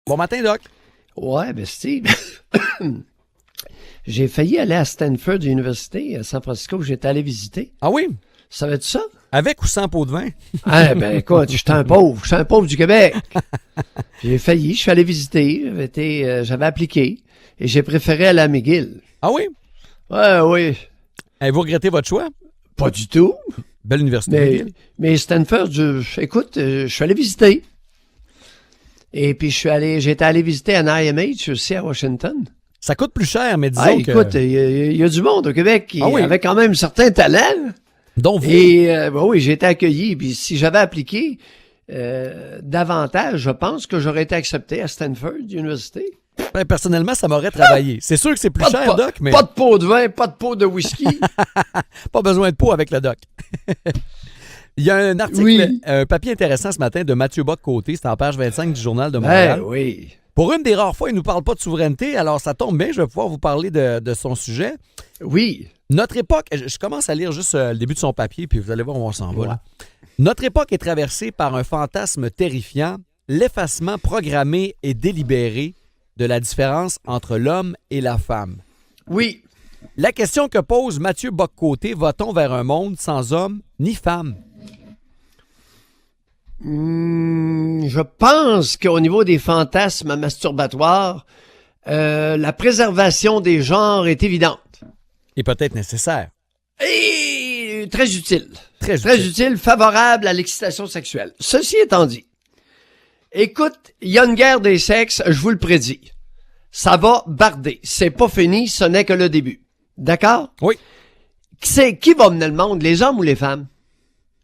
Bon matin, Doc. Ouais, ben Steve, j'ai failli aller à Stanford University à San Francisco, j'étais allé visiter. Ah oui? Savais-tu ça? Avec ou sans pot de vin? Ah, ben écoute, j'étais un pauvre du Québec. J'ai failli, je suis allé visiter, j'avais appliqué et j'ai préféré aller à McGill. Ah oui? Ouais, oui. Avez-vous regretté votre choix? Pas du tout. Belle université. Mais Stanford, écoute, je suis allé visiter. Et puis j'étais allé visiter un IMH aussi à Washington. Ça coûte plus cher, mais disons que... Écoute, il y a du monde au Québec qui avait quand même certains talents. Dont vous. Et oui, j'ai été accueilli. Puis si j'avais appliqué davantage, je pense que j'aurais été accepté à Stanford University. Ben, personnellement, ça m'aurait travaillé. C'est sûr que c'est plus cher, Doc, mais... Pas de pot de vin, pas de pot de whisky. Pas besoin de pot avec le Doc. Il y a un article, un papier intéressant ce matin de Mathieu Bock-Côté, c'est en page 25 du Journal de Montréal. Oui. Pour une des rares fois, il ne nous parle pas de souveraineté, alors ça tombe bien, je vais pouvoir vous parler de son sujet. Oui. Notre époque, je commence à lire juste le début de son papier, puis vous allez voir où on s'en va. Là. Notre époque est traversée par un fantasme terrifiant, l'effacement programmé et délibéré de la différence entre l'homme et la femme. Oui. La question que pose Mathieu Bock-Côté, va-t-on vers un monde sans homme ni femme? Je pense qu'au niveau des fantasmes masturbatoires, la préservation des genres est évidente. Et peut-être nécessaire. Et très utile. Très utile, favorable à l'excitation sexuelle. Ceci étant dit, écoute, il y a une guerre des sexes, je vous le prédis. Ça va barder. C'est pas fini, ce n'est que le début. D'accord? Oui. Qui va mener le monde, les hommes ou les femmes?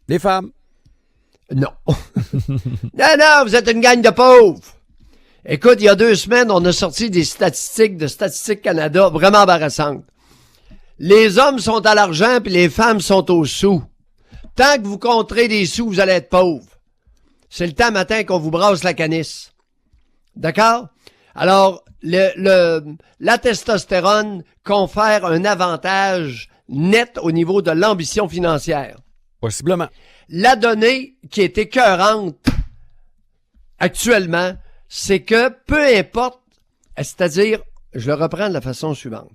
Les femmes. Non. non, vous êtes une gang de pauvres. Écoute, il y a 2 semaines, on a sorti des statistiques de Statistique Canada vraiment embarrassantes. Les hommes sont à l'argent puis les femmes sont aux sous. Tant que vous compterez des sous, vous allez être pauvres. C'est le temps matin qu'on vous brasse la canisse. D'accord? Alors, la testostérone confère un avantage net au niveau de l'ambition financière. Possiblement. La donnée qui est écœurante actuellement, c'est que peu importe, c'est-à-dire, je le reprends de la façon suivante.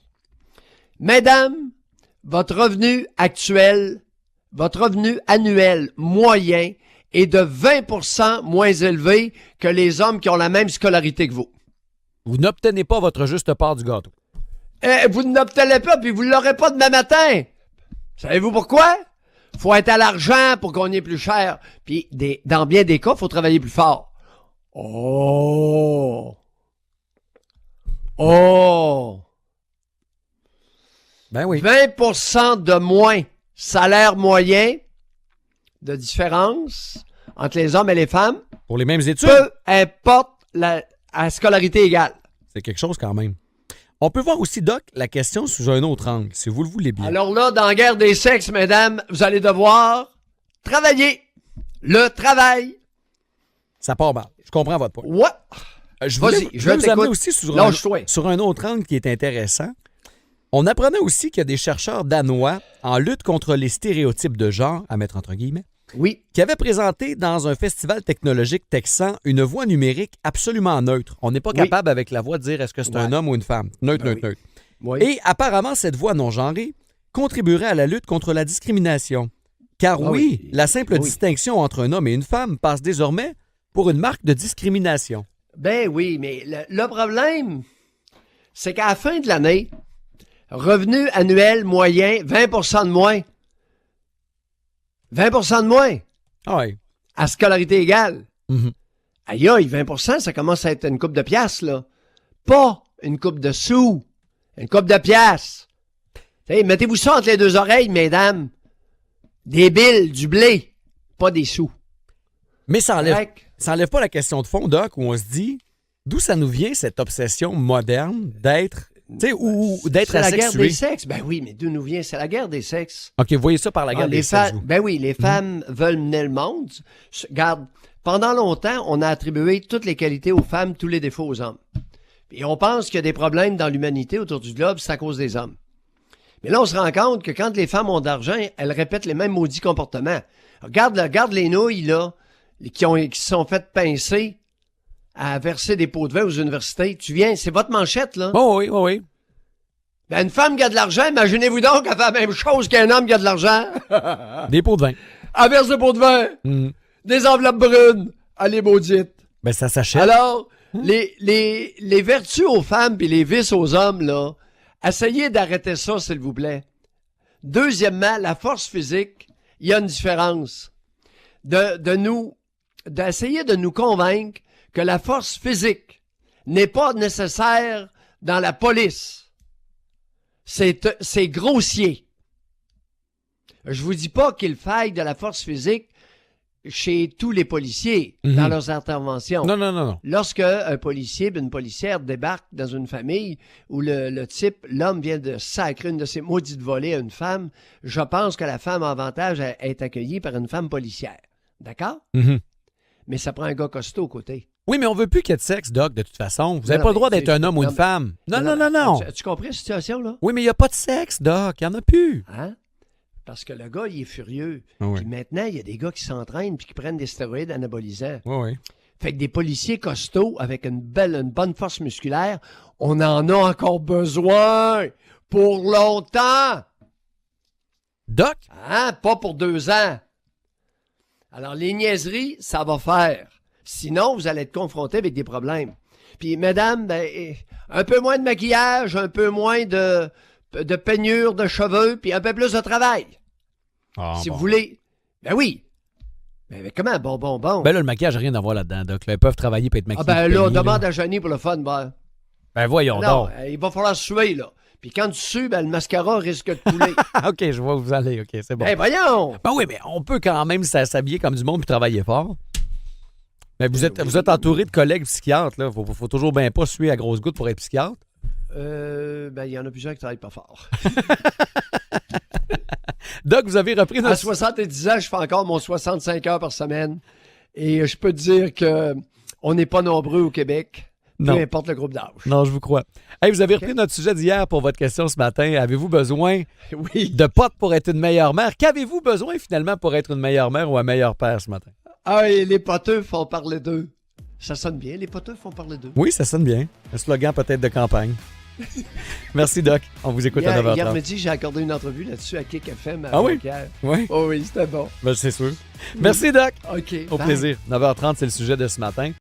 Mesdames, votre revenu annuel moyen est de 20% moins élevé que les hommes qui ont la même scolarité que vous. Vous n'obtenez pas votre juste part du gâteau. Vous n'obtenez pas, puis vous ne l'aurez pas demain matin. Savez-vous pourquoi? Faut être à l'argent pour gagner plus cher. Puis, dans bien des cas, il faut travailler plus fort. Oh! Ben oui. 20% de moins salaire moyen de différence entre les hommes et les femmes. Pour les mêmes études. Peu importe la scolarité égale. C'est quelque chose quand même. On peut voir aussi, Doc, la question sous un autre angle, si vous le voulez bien. Alors là, dans la guerre des sexes, mesdames, vous allez devoir travailler. Le travail. Ça part mal. Je comprends votre point. Ouais. Je vais vous amener aussi sur un autre angle qui est intéressant. On apprenait aussi qu'il y a des chercheurs danois en lutte contre les stéréotypes de genre, à mettre entre guillemets, qui avaient présenté dans un festival technologique texan une voix numérique absolument neutre. On n'est pas capable avec la voix de dire est-ce que c'est un homme ou une femme. Neutre. Oui. Et apparemment, cette voix non-genrée contribuerait à la lutte contre la discrimination. Car la simple distinction entre un homme et une femme passe désormais pour une marque de discrimination. Ben oui, mais le problème, c'est qu'à la fin de l'année, revenu annuel moyen, 20% de moins. 20% de moins. Ah oui. À scolarité égale. Mm-hmm. Aïe aïe, 20%, ça commence à être une coupe de piastres, là. Pas une coupe de sous. Une coupe de piastres. T'sais, mettez-vous ça entre les 2 oreilles, mesdames. Des billes, du blé, pas des sous. Mais ça enlève pas la question de fond, Doc, où on se dit d'où ça nous vient cette obsession moderne d'être... ou d'être asexué. C'est la guerre des sexes. Ben oui, mais d'où nous vient? C'est la guerre des sexes. OK, vous voyez ça par la guerre des sexes. Ben oui, les femmes veulent mener le monde. Regarde, pendant longtemps, on a attribué toutes les qualités aux femmes, tous les défauts aux hommes. Et on pense qu'il y a des problèmes dans l'humanité autour du globe, c'est à cause des hommes. Mais là, on se rend compte que quand les femmes ont d'argent, elles répètent les mêmes maudits comportements. Regarde les nouilles, là, qui se sont faites pincer à verser des pots de vin aux universités. Tu viens, c'est votre manchette, là. Oh oui, oh oui. Ben, une femme qui a de l'argent, imaginez-vous donc qu'elle fait la même chose qu'un homme qui a de l'argent. Des pots de vin. Elle verse des pots de vin. Des enveloppes brunes. Allez, maudite. Ben, ça s'achète. Alors, les vertus aux femmes puis les vices aux hommes, là, essayez d'arrêter ça, s'il vous plaît. Deuxièmement, la force physique, il y a une différence. D'essayer de nous convaincre que la force physique n'est pas nécessaire dans la police. C'est grossier. Je vous dis pas qu'il faille de la force physique chez tous les policiers dans leurs interventions. Non. Lorsque un policier ou une policière débarque dans une famille où l'homme vient de sacrer une de ses maudites volées à une femme, je pense que la femme a avantage à être accueillie par une femme policière. D'accord? Mais ça prend un gars costaud aux côtés. Oui, mais on veut plus qu'il y ait de sexe, Doc, de toute façon. Vous n'avez pas le droit d'être un homme ou une femme. Non. Tu comprends la situation, là? Oui, mais il n'y a pas de sexe, Doc. Il n'y en a plus. Hein? Parce que le gars, il est furieux. Oui. Puis maintenant, il y a des gars qui s'entraînent puis qui prennent des stéroïdes anabolisants. Oui. Fait que des policiers costauds avec une bonne force musculaire, on en a encore besoin pour longtemps. Doc? Hein? Pas pour 2 ans. Alors, les niaiseries, ça va faire. Sinon, vous allez être confronté avec des problèmes. Puis, mesdames, ben, un peu moins de maquillage, un peu moins de peignure de cheveux, puis un peu plus de travail. Si vous voulez. Ben oui. Mais comment? Bon. Ben là, le maquillage n'a rien à voir là-dedans, Doc. Là, ils peuvent travailler et être maquillés. Ah ben là, on demande à Johnny pour le fun, ben. Ben voyons non, donc. Il va falloir suer, là. Puis quand tu sues, ben le mascara risque de couler. OK, je vois où vous allez. OK, c'est bon. Ben voyons! Ben oui, mais on peut quand même s'habiller comme du monde et travailler fort. Mais vous êtes entouré de collègues psychiatres, là. Faut toujours bien pas suer à grosses gouttes pour être psychiatre. Ben, il y en a plusieurs qui travaillent pas fort. Doc, vous avez repris notre... À 70 ans, je fais encore mon 65 heures par semaine. Et je peux te dire que on n'est pas nombreux au Québec. Peu importe le groupe d'âge. Non, je vous crois. Hey, vous avez repris notre sujet d'hier pour votre question ce matin. Avez-vous besoin de potes pour être une meilleure mère? Qu'avez-vous besoin finalement pour être une meilleure mère ou un meilleur père ce matin? Ah, et les poteux font parler d'eux. Ça sonne bien, les poteux font parler d'eux. Oui, ça sonne bien. Un slogan peut-être de campagne. Merci, Doc. On vous écoute à 9h30. Hier midi, j'ai accordé une entrevue là-dessus à Kick FM. Ah oui? Oui? Oh oui, c'était bon. Ben, c'est sûr. Merci, Doc. OK. Au plaisir. 9h30, c'est le sujet de ce matin.